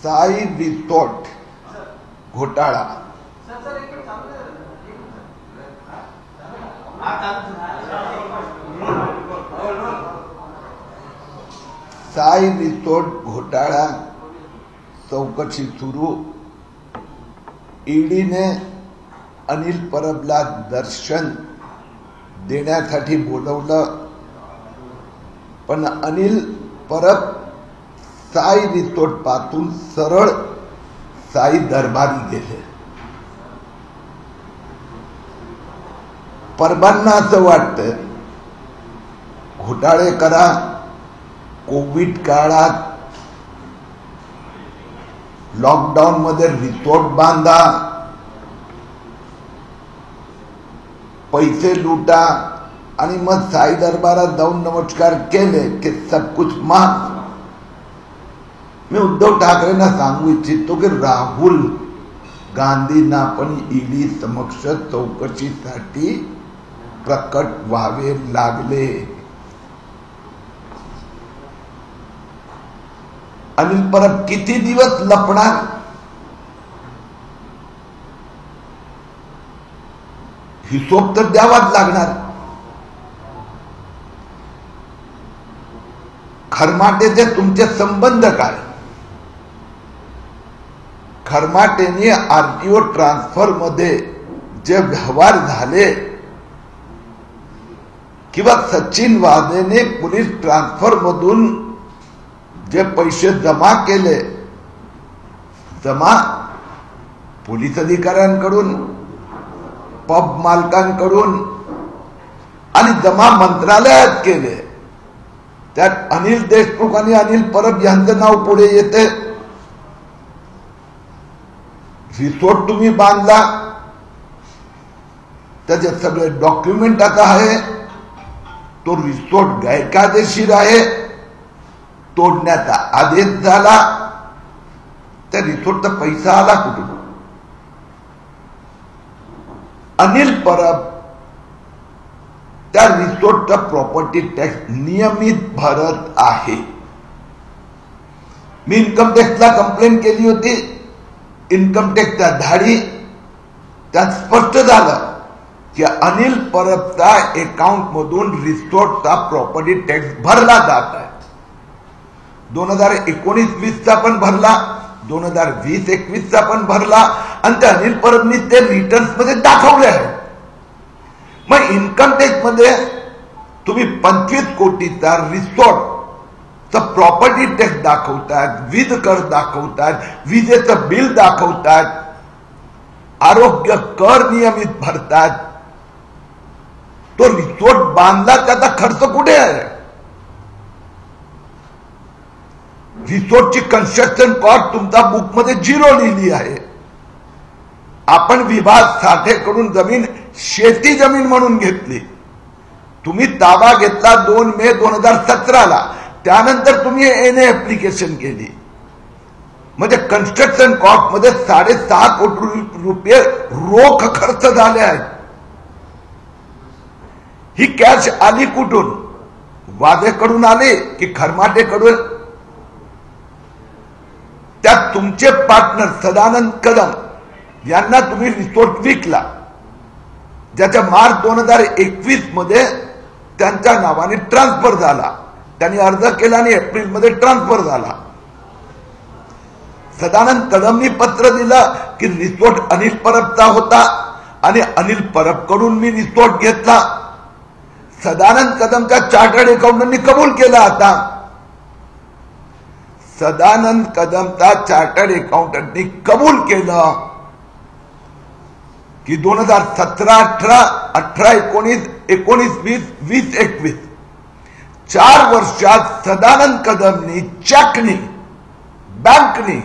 Sai resort घोटाळा Sai resort घोटाळा चौकशी सुरू। ईडीने अनिल परबला दर्शन देण्यासाठी बोलवलं, पण अनिल परब साई रिसोर्ट पासून सरळ साई दरबारी गेले। परबांना असं वाटतं घोटाळे करा, कोविड काळात लॉकडाऊन मध्ये रिसोर्ट बांधा, पैसे लुटा आणि मग साई दरबारात जाऊन नमस्कार केले की सब कुछ माफ। मी उद्धव ठाकरेंना सांगू इच्छितो की राहुल गांधींना पण ईडी समक्ष चौकशीसाठी प्रकट व्हावे लागले। अनिल परब किती दिवस लपणार? हिशोब तर द्यावाच लागणार। खरमाटेचे तुमचे संबंध काय? खरमाटेने आरटीओ ट्रान्सफर मध्ये जे व्यवहार झाले किंवा सचिन वाझेने पोलीस ट्रान्सफर मधून जे पैसे जमा केले, जमा पोलीस अधिकाऱ्यांकडून, पब मालकांकडून आणि जमा मंत्रालयात केले, त्यात अनिल देशमुख आणि अनिल परब यांचं नाव पुढे येते। रिसोर्ट तुम्ही बांधला, त्याचे सगळे डॉक्युमेंट आता आहे, तो रिसोर्ट गैरकायदेशीर आहे, तोडण्याचा आदेश झाला, त्या रिसोर्टचा पैसा आला कुठून? अनिल परब त्या रिसोर्टचा प्रॉपर्टी टॅक्स नियमित भरत आहे। मी इन्कम टॅक्सला कंप्लेंट केली होती, इन्कम टॅक्सच्या धाडी, त्यात स्पष्ट झालं की अनिल परबचा अकाउंट मधून रिसोर्टचा प्रॉपर्टी टॅक्स भरला जात आहे। 2019-20 चा पण भरला, 2020-21 चा पण भरला आणि त्या अनिल परबनी ते रिटर्न्स मध्ये दाखवले आहे। मग इन्कम टॅक्स मध्ये तुम्ही 25 कोटीचा रिसोर्टचा प्रॉपर्टी टॅक्स दाखवतात, वीज कर दाखवतात, विजेचं बिल दाखवतात, आरोग्य कर नियमित भरतात, तो रिसोर्ट बांधला त्याचा खर्च कुठे आहे? रिसोर्टची कन्स्ट्रक्शन कॉस्ट तुमचा बुक मध्ये 0 लिहिली आहे। आपण विभाग साठेकडून जमीन शेती जमीन म्हणून घेतली, तुम्ही ताबा घेतला 2 मे 2017 त्यानंतर तुम्ही एनए ऍप्लिकेशन केली, म्हणजे कन्स्ट्रक्शन कॉस्ट मध्ये 6.5 कोटी रुपये रोख खर्च झाले आहेत। ही कॅश आली कुठून? वाझेकडून आली की खरमाटेकडून? त्यात तुमचे पार्टनर सदानंद कदम यांना तुम्ही रिसोर्ट विकला, ज्याच्या मार्च 2021 मध्ये त्यांच्या नावाने ट्रान्सफर झाला, त्यांनी अर्ज केला आणि एप्रिल मध्ये ट्रान्सफर झाला। सदानंद कदमनी पत्र दिलं की रिसोर्ट अनिल परबचा होता आणि अनिल परब कडून मी रिसोर्ट घेतला। सदानंद कदमच्या चार्टर्ड अकाउंटंटनी कबूल केला। आता सदानंद कदमचा चार्टर्ड अकाउंटंटनी कबूल केलं की 2017, 18, 19, 20, 2021 4 वर्षात सदानंद कदमनी चेकनी, बँकनी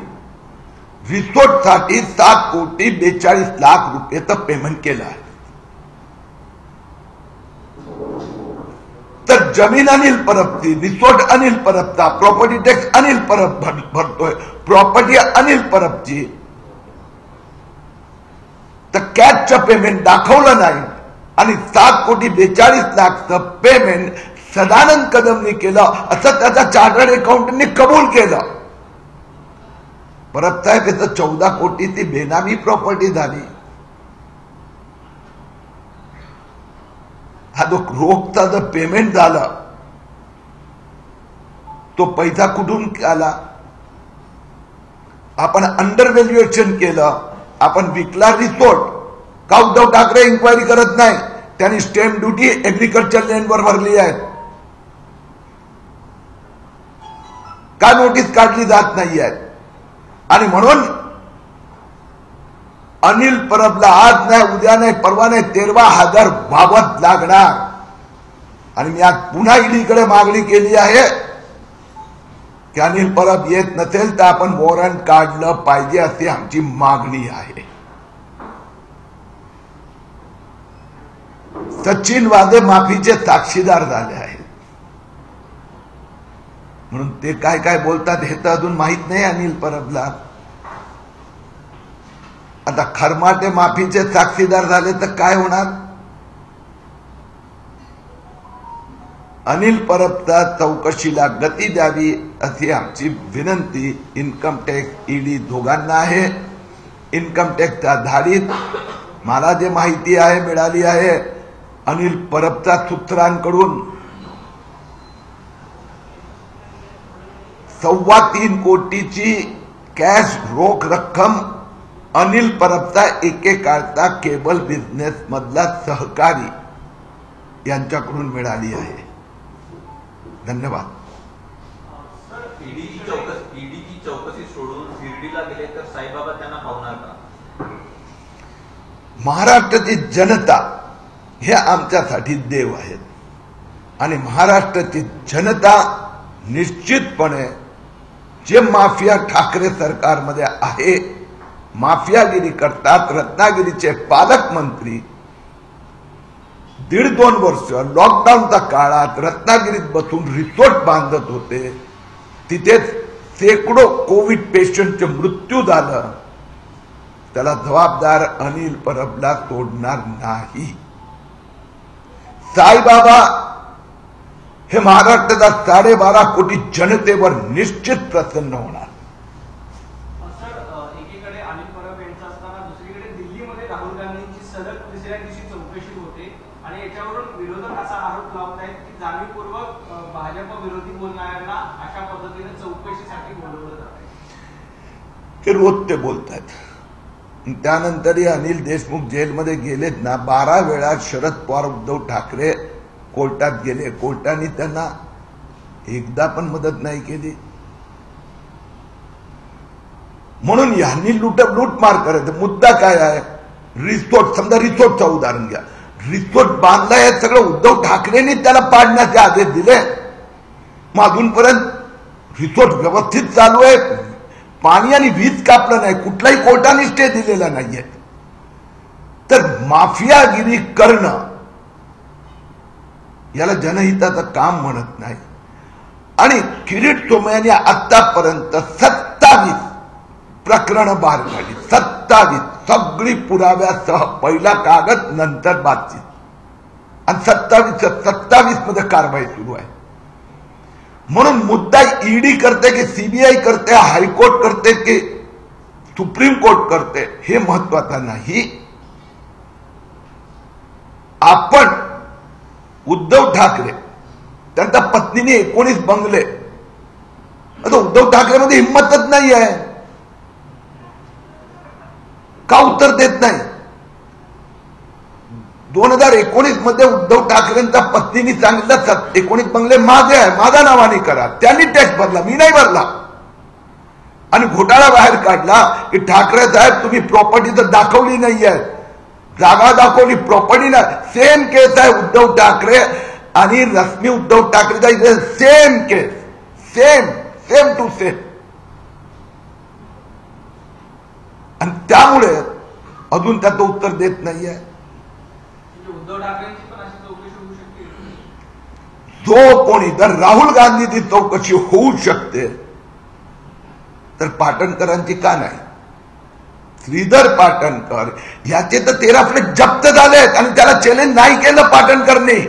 रिसोर्ट साठी 7,42,00,000 रुपयेचं पेमेंट केलं आहे। तर जमीन अनिल परबची, रिसोर्ट अनिल परबचा, प्रॉपर्टी टॅक्स अनिल परब भरतोय, प्रॉपर्टी अनिल परबची, तर कॅशचं पेमेंट दाखवलं नाही आणि 7,42,00,000चं पेमेंट सदानंद कदमनी केलं असं त्याचा चार्टर्ड अकाउंटंटनी कबूल केलं। परब साहेब याचं 14 कोटी ती बेनामी प्रॉपर्टी झाली. हा जो रोखचा जो पेमेंट झाला तो पैसा कुठून आला? आपण अंडर व्हॅल्युएशन केलं, आपण विकला रिसोर्ट. का उद्धव ठाकरे इन्क्वायरी करत नाही? त्यांनी स्टॅम्प ड्युटी एग्रीकल्चर लँडवर भरली आहे. का नोटीस काढली जात नाही आहे? आणि म्हणून अनिल परबला आज नाही, उद्या नाही, परवा नाही 13,000 बाबत लागणार. आणि मी आज पुन्हा ईडीकडे मागणी केली आहे की अनिल परब येत नसेल तर आपण वॉरंट काढलं पाहिजे, अशी आमची मागणी आहे. सचिन वाझे माफीचे साक्षीदार झाले आहेत. म्हणून ते काय काय बोलतात हे तर अजून माहित नाही अनिल परबला. आता खरमाटे माफीचे साक्षीदार झाले तर काय होणार? अनिल परबच्या चौकशीला गती द्यावी अशी आमची विनंती इन्कम टॅक्स ईडी दोघांना आहे. इन्कम टॅक्सच्या धाडीत मला जे माहिती आहे मिळाली आहे अनिल परबच्या सूत्रांकडून 3.25 कोटीची कॅश रोख रक्कम अनिल परबचा एकेकाळचा केबल बिझनेस मधला सहकारी यांच्याकडून मिळाली आहे. धन्यवाद. ईडीची चौकशी सोडून शिर्डीला गेले तर साईबाबा त्यांना पावणार का? महाराष्ट्राची जनता हे आमच्यासाठी देव आहेत आणि महाराष्ट्राची जनता निश्चितपणे जे माफिया ठाकरे सरकारमध्ये आहे, माफियागिरी करतात. रत्नागिरीचे पालकमंत्री 1.5-2 वर्ष लॉकडाऊनच्या काळात रत्नागिरीत बसून रिसोर्ट बांधत होते. तिथेच शेकडो कोविड पेशंटचे मृत्यू झालं. त्याला जबाबदार अनिल परबला सोडणार नाही. साईबाबा हे महाराष्ट्राच्या 12.5 कोटी जनतेवर निश्चित प्रसन्न होणार. एकीकडे अनिल परब यांचं असताना दुसरीकडे दिल्लीमध्ये राहुल गांधींची सलग तिसऱ्या दिवशी चौकशी होते आणि याच्यावरून विरोधक असा आरोप लावत आहेत की जाणीवपूर्वक भाजप विरोधी बोलणाऱ्यांना अशा पद्धतीने चौकशीसाठी बोलवलं जात आहे. हे रोज ते बोलतात. त्यानंतरही अनिल देशमुख जेलमध्ये गेलेत ना. 12 वेळा शरद पवार उद्धव ठाकरे कोर्टात गेले. कोर्टाने त्यांना एकदा पण मदत नाही केली. म्हणून यांनी लूटमार करायचं. मुद्दा काय आहे? रिसोर्ट. समजा रिसोर्टचं उदाहरण घ्या. रिसोर्ट बांधलाय हे सगळं उद्धव ठाकरेंनी त्याला पाडण्याचे आदेश दिले. मग अजूनपर्यंत रिसोर्ट व्यवस्थित चालू आहे. पाणी आणि वीज कापलं नाही. कुठलाही कोर्टाने स्टे दिलेला नाहीये. तर माफियागिरी करणं याला जनहिताचं काम म्हणत नाही. आणि किरीट सोमय्यांनी आतापर्यंत 27 प्रकरणं बाहेर काढली. 27 सगळी पुराव्यासह. पहिला कागद नंतर बातचीत. आणि 27 मध्ये कारवाई सुरू आहे. म्हणून मुद्दा ईडी करते की सीबीआय करते, हायकोर्ट करते की सुप्रीम कोर्ट करते हे महत्वाचं नाही. आपण उद्धव ठाकरे त्यांच्या पत्नीने 19 बंगले. आता उद्धव ठाकरेमध्ये हिंमतच नाही आहे. का उत्तर देत नाही? 2019 मध्ये उद्धव ठाकरेंच्या पत्नीने सांगितलं 19 बंगले माझे आहे, माझ्या नावाने करा. त्यांनी टॅक्स भरला, मी नाही भरला. आणि घोटाळा बाहेर काढला की ठाकरे साहेब तुम्ही प्रॉपर्टी तर दाखवली नाहीये, जागा दाखवली, प्रॉपर्टी नाही. सेम केस आहे उद्धव ठाकरे आणि रश्मी उद्धव ठाकरेचा इथे same case. Same to same. आणि त्यामुळे अजून त्याचं उत्तर देत नाहीये. उद्धव ठाकरेंची पण अशी चौकशी होऊ शकते. जो कोणी जर राहुल गांधीची चौकशी होऊ शकते तर पाटणकरांची का नाही? श्रीधर पाटणकर याचे तर 13 फ्लॅट जप्त झालेत आणि त्याला चॅलेंज नाही केलं पाटणकरने,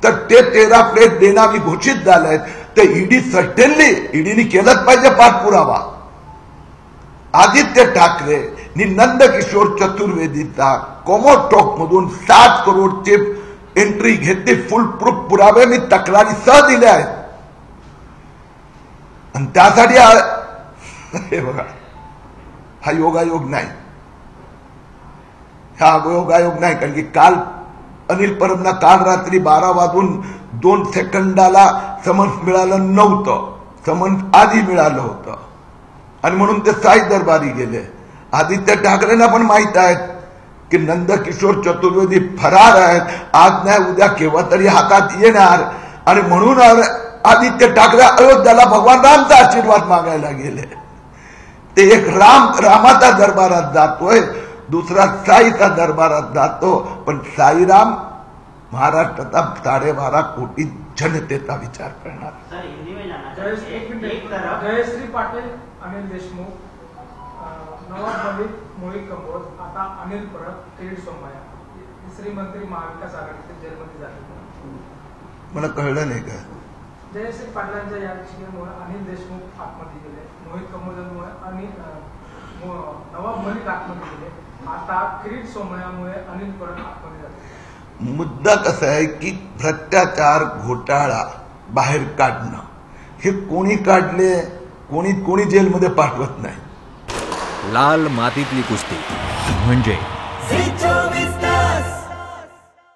तर ते 13 फ्लॅट बेनामी घोषित झालेत. तर ईडी सर्टेनली ईडीने केलंच पाहिजे पाठपुरावा. आदित्य ठाकरे नि नंदकिशोर चतुर्वेदीचा कोमोटॉक मधून 7 करोडचे एंट्री घेतली. फुल प्रूफ पुरावे मी तक्रारी सह दिले आहेत. आणि त्यासाठी हे बघा हा योगायोग नाही, हा योगायोग नाही. कारण की काल अनिल परबना काल रात्री 12:02 समन्स मिळालं नव्हतं. समन्स आधी मिळालं होतं आणि म्हणून ते साई दरबारी गेले. आदित्य ठाकरेंना पण माहित आहे की नंदकिशोर चतुर्वेदी फरार आहेत. आज नाही उद्या केव्हा तरी हातात येणार आणि म्हणून आदित्य ठाकरे अयोध्याला भगवान रामचा आशीर्वाद मागायला गेले. ते एक रामाचा दरबारात जातोय, दुसरा साईचा दरबारात जातो. पण साईराम महाराष्ट्राचा 12.5 कोटी जनतेचा विचार करणार. जयश्री पाटील, अनिल देशमुख, नवाब मलिक, मोहित कंबोज, आता अनिल परब, किरीट सोमय्या, तिसरी मंत्री महाविकास आघाडीचे जेलमध्ये झाले. मला कळलं नाही का? जयश्री पाटलांच्या या विषयामुळे अनिल देशमुख आतमध्ये गेले, मोहित कंबोजांमुळे नवाब मलिक आतमध्ये गेले, आता किरीट सोमय्यामुळे अनिल परब आतमध्ये झाले. मुद्दा कसा आहे की भ्रष्टाचार घोटाळा बाहेर काढणं हे कोणी काढले, कोणी जेलमध्ये पाठवत नाही. लाल मातीतली कुस्ती म्हणजे